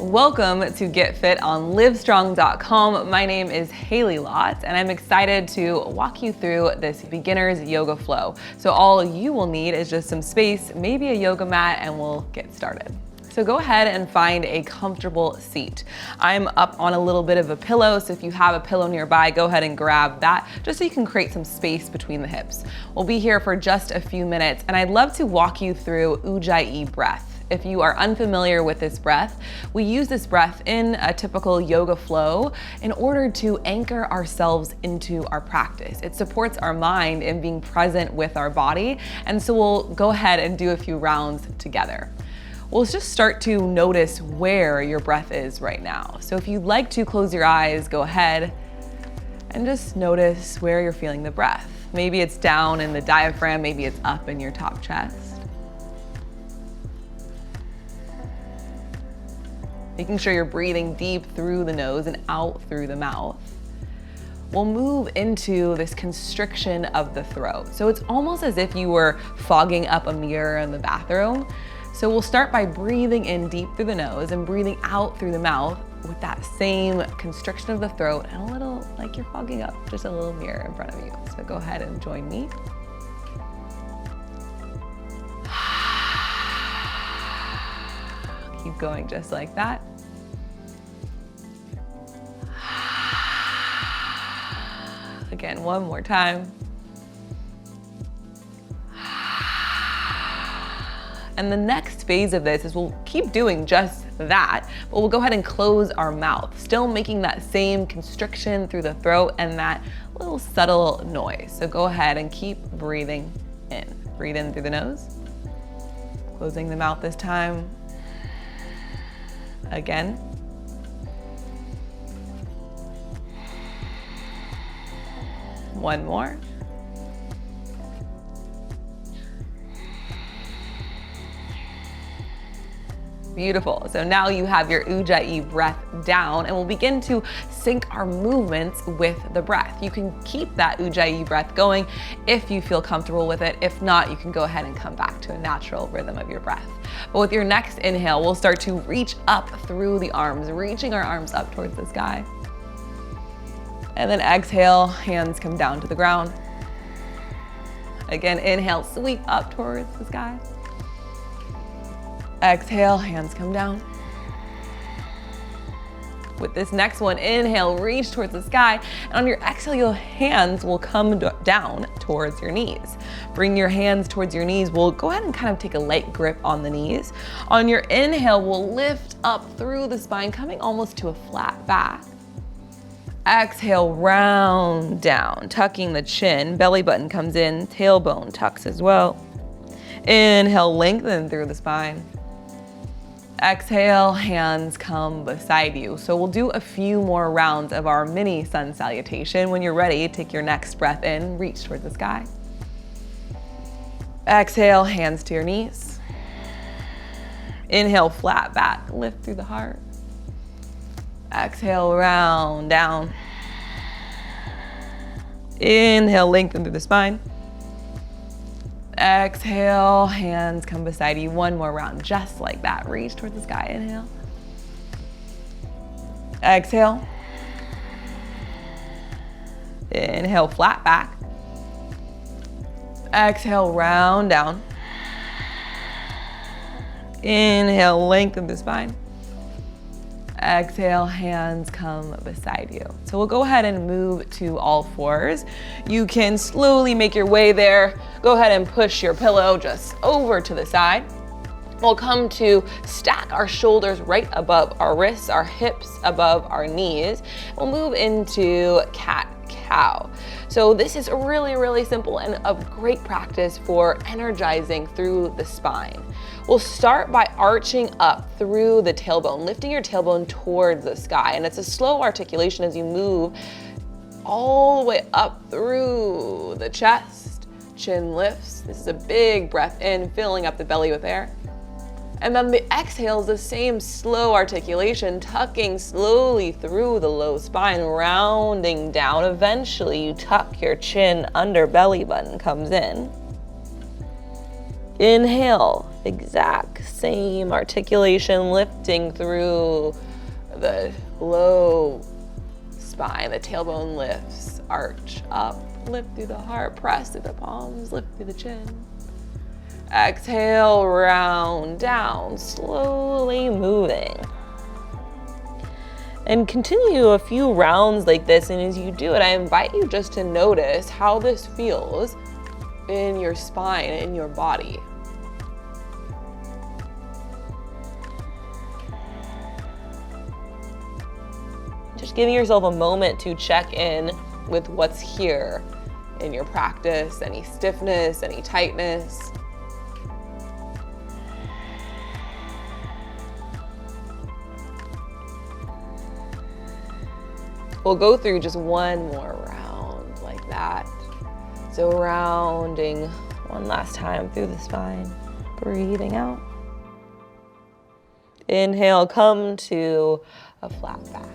Welcome to Get Fit on LiveStrong.com. My name is Hailey Lott, and I'm excited to walk you through this beginner's yoga flow. So all you will need is just some space, maybe a yoga mat, and we'll get started. So go ahead and find a comfortable seat. I'm up on a little bit of a pillow, so if you have a pillow nearby, go ahead and grab that, just so you can create some space between the hips. We'll be here for just a few minutes, and I'd love to walk you through Ujayi Breath. If you are unfamiliar with this breath, we use this breath in a typical yoga flow in order to anchor ourselves into our practice. It supports our mind in being present with our body, and so we'll go ahead and do a few rounds together. We'll just start to notice where your breath is right now. So if you'd like to close your eyes, go ahead and just notice where you're feeling the breath. Maybe it's down in the diaphragm, maybe it's up in your top chest. Making sure you're breathing deep through the nose and out through the mouth. We'll move into this constriction of the throat. So it's almost as if you were fogging up a mirror in the bathroom. So we'll start by breathing in deep through the nose and breathing out through the mouth with that same constriction of the throat and a little like you're fogging up, just a little mirror in front of you. So go ahead and join me. Keep going just like that. Again, one more time. And the next phase of this is we'll keep doing just that, but we'll go ahead and close our mouth, still making that same constriction through the throat and that little subtle noise. So go ahead and keep breathing in. Breathe in through the nose, closing the mouth this time. Again. One more. Beautiful. So now you have your Ujayi breath down, and we'll begin to sync our movements with the breath. You can keep that Ujayi breath going if you feel comfortable with it. If not, you can go ahead and come back to a natural rhythm of your breath. But with your next inhale, we'll start to reach up through the arms, reaching our arms up towards the sky. And then exhale, hands come down to the ground. Again, inhale, sweep up towards the sky. Exhale, hands come down. With this next one, inhale, reach towards the sky, and on your exhale, your hands will come down towards your knees. Bring your hands towards your knees. We'll go ahead and kind of take a light grip on the knees. On your inhale, we'll lift up through the spine, coming almost to a flat back. Exhale, round down, tucking the chin, belly button comes in, tailbone tucks as well. Inhale, lengthen through the spine. Exhale, hands come beside you. So we'll do a few more rounds of our mini sun salutation. When you're ready, take your next breath in, reach towards the sky. Exhale, hands to your knees. Inhale, flat back, lift through the heart. Exhale, round down. Inhale, lengthen through the spine. Exhale, hands come beside you. One more round, just like that. Reach towards the sky, inhale. Exhale. Inhale, flat back. Exhale, round down. Inhale, lengthen the spine. Exhale, hands come beside you. So we'll go ahead and move to all fours. You can slowly make your way there. Go ahead and push your pillow just over to the side. We'll come to stack our shoulders right above our wrists, our hips above our knees. We'll move into cat-cow. So this is really, really simple and a great practice for energizing through the spine. We'll start by arching up through the tailbone, lifting your tailbone towards the sky. And it's a slow articulation as you move all the way up through the chest. Chin lifts. This is a big breath in, filling up the belly with air. And then the exhale is the same slow articulation, tucking slowly through the low spine, rounding down. Eventually, you tuck your chin under, belly button comes in. Inhale. Exact same articulation, lifting through the low spine, the tailbone lifts, arch up, lift through the heart, press through the palms, lift through the chin. Exhale, round down, slowly moving. And continue a few rounds like this, and as you do it, I invite you just to notice how this feels in your spine, in your body. Just giving yourself a moment to check in with what's here in your practice, any stiffness, any tightness. We'll go through just one more round like that. So rounding one last time through the spine, breathing out. Inhale, come to a flat back.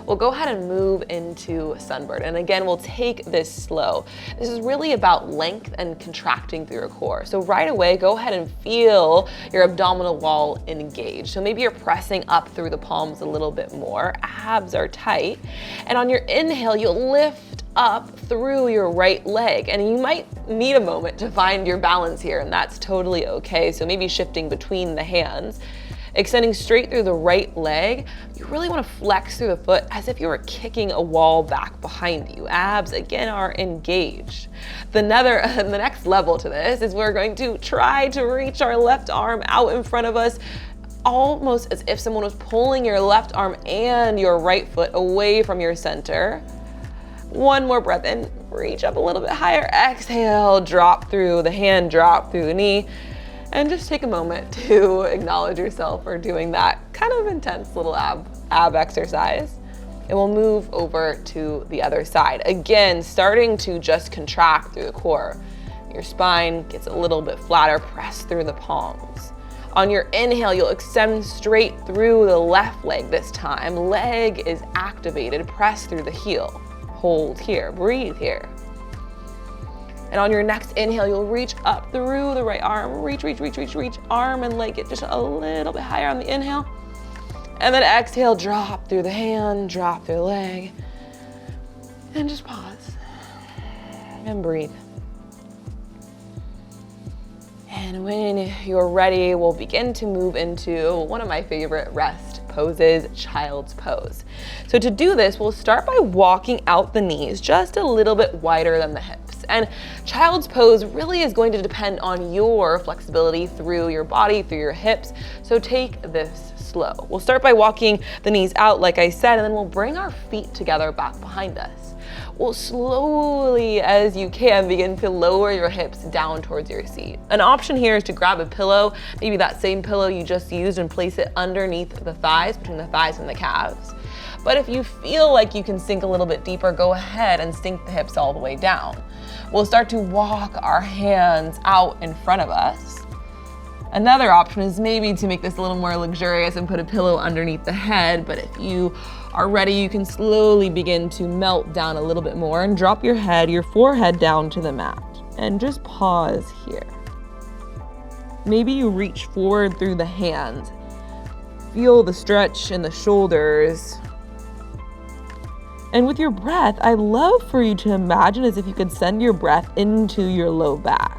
We'll go ahead and move into Sunbird. And again, we'll take this slow. This is really about length and contracting through your core. So right away, go ahead and feel your abdominal wall engaged. So maybe you're pressing up through the palms a little bit more. Abs are tight. And on your inhale, you'll lift up through your right leg. And you might need a moment to find your balance here, and that's totally okay. So maybe shifting between the hands. Extending straight through the right leg, you really want to flex through the foot as if you were kicking a wall back behind you. Abs, again, are engaged. The next level to this is we're going to try to reach our left arm out in front of us, almost as if someone was pulling your left arm and your right foot away from your center. One more breath in, reach up a little bit higher. Exhale, drop through the hand, drop through the knee. And just take a moment to acknowledge yourself for doing that kind of intense little ab exercise. And we'll move over to the other side. Again, starting to just contract through the core. Your spine gets a little bit flatter, press through the palms. On your inhale, you'll extend straight through the left leg this time. Leg is activated, press through the heel. Hold here, breathe here. And on your next inhale, you'll reach up through the right arm. Reach, arm and leg get just a little bit higher on the inhale. And then exhale, drop through the hand, drop through the leg. And just pause and breathe. And when you're ready, we'll begin to move into one of my favorite rest poses, child's pose. So to do this, we'll start by walking out the knees just a little bit wider than the hips. And child's pose really is going to depend on your flexibility through your body, through your hips. So take this slow. We'll start by walking the knees out, like I said, and then we'll bring our feet together back behind us. We'll slowly, as you can, begin to lower your hips down towards your seat. An option here is to grab a pillow, maybe that same pillow you just used, and place it underneath the thighs, between the thighs and the calves. But if you feel like you can sink a little bit deeper, go ahead and sink the hips all the way down. We'll start to walk our hands out in front of us. Another option is maybe to make this a little more luxurious and put a pillow underneath the head, but if you are ready, you can slowly begin to melt down a little bit more and drop your head, your forehead down to the mat, and just pause here. Maybe you reach forward through the hands. Feel the stretch in the shoulders. And with your breath, I'd love for you to imagine as if you could send your breath into your low back.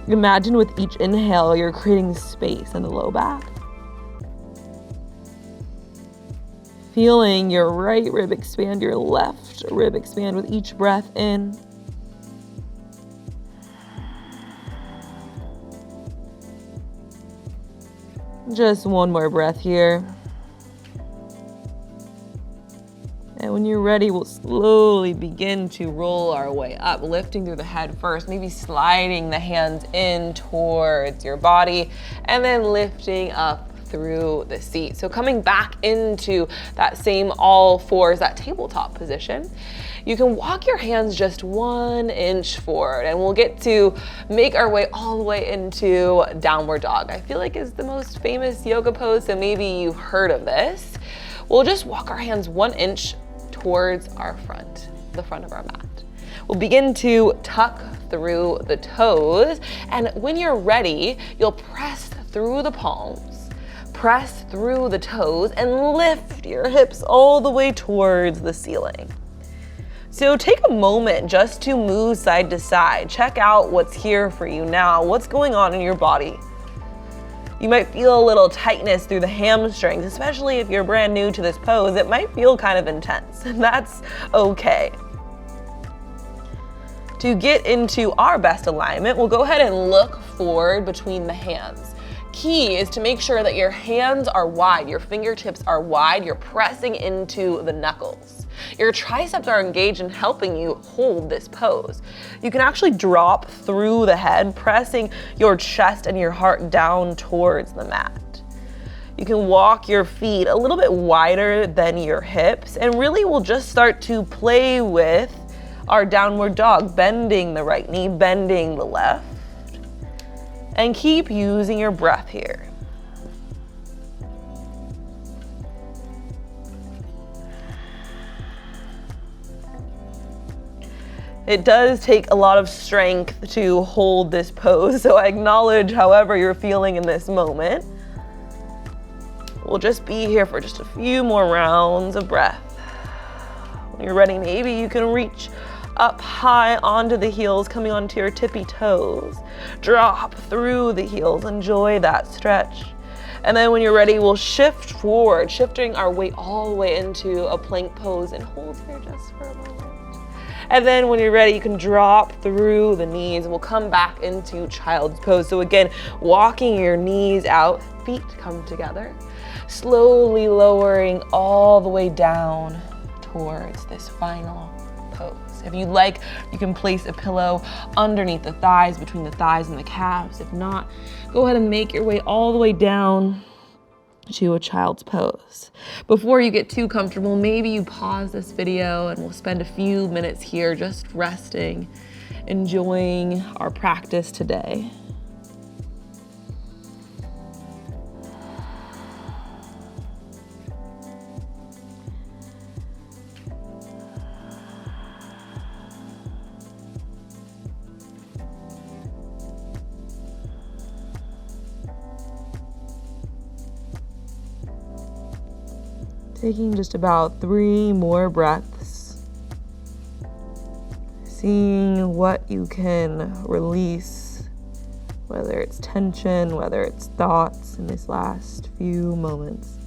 Imagine with each inhale, you're creating space in the low back. Feeling your right rib expand, your left rib expand with each breath in. Just one more breath here. And when you're ready, we'll slowly begin to roll our way up, lifting through the head first, maybe sliding the hands in towards your body, and then lifting up through the seat. So coming back into that same all fours, that tabletop position, you can walk your hands just 1 inch forward, and we'll get to make our way all the way into downward dog. I feel like it's the most famous yoga pose, so maybe you've heard of this. We'll just walk our hands 1 inch towards our front, the front of our mat. We'll begin to tuck through the toes. And when you're ready, you'll press through the palms, press through the toes, and lift your hips all the way towards the ceiling. So take a moment just to move side to side. Check out what's here for you now. What's going on in your body? You might feel a little tightness through the hamstrings, especially if you're brand new to this pose. It might feel kind of intense, and that's okay. To get into our best alignment, we'll go ahead and look forward between the hands. Key is to make sure that your hands are wide, your fingertips are wide, you're pressing into the knuckles. Your triceps are engaged in helping you hold this pose. You can actually drop through the head, pressing your chest and your heart down towards the mat. You can walk your feet a little bit wider than your hips, and really we'll just start to play with our downward dog, bending the right knee, bending the left, and keep using your breath here. It does take a lot of strength to hold this pose, so I acknowledge however you're feeling in this moment. We'll just be here for just a few more rounds of breath. When you're ready, maybe you can reach up high onto the heels, coming onto your tippy toes. Drop through the heels, enjoy that stretch. And then when you're ready, we'll shift forward, shifting our weight all the way into a plank pose, and hold here just for a moment. And then when you're ready, you can drop through the knees. We'll come back into child's pose. So again, walking your knees out, feet come together, slowly lowering all the way down towards this final pose. If you'd like, you can place a pillow underneath the thighs, between the thighs and the calves. If not, go ahead and make your way all the way down to a child's pose. Before you get too comfortable, maybe you pause this video and we'll spend a few minutes here just resting, enjoying our practice today. Taking just about 3 more breaths. Seeing what you can release, whether it's tension, whether it's thoughts in this last few moments.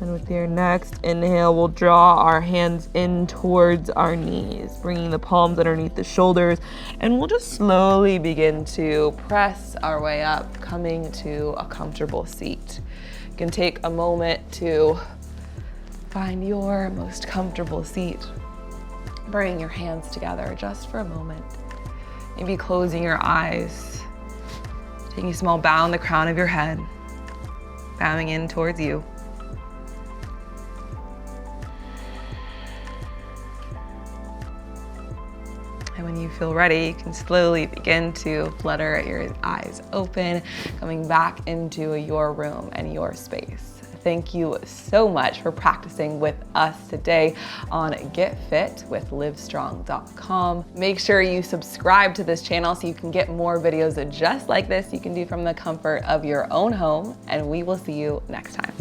And with your next inhale, we'll draw our hands in towards our knees, bringing the palms underneath the shoulders, and we'll just slowly begin to press our way up, coming to a comfortable seat. You can take a moment to find your most comfortable seat. Bring your hands together just for a moment. Maybe closing your eyes, taking a small bow in the crown of your head, bowing in towards you. And when you feel ready, you can slowly begin to flutter your eyes open, coming back into your room and your space. Thank you so much for practicing with us today on Get Fit with LiveStrong.com. Make sure you subscribe to this channel so you can get more videos just like this you can do from the comfort of your own home, and we will see you next time.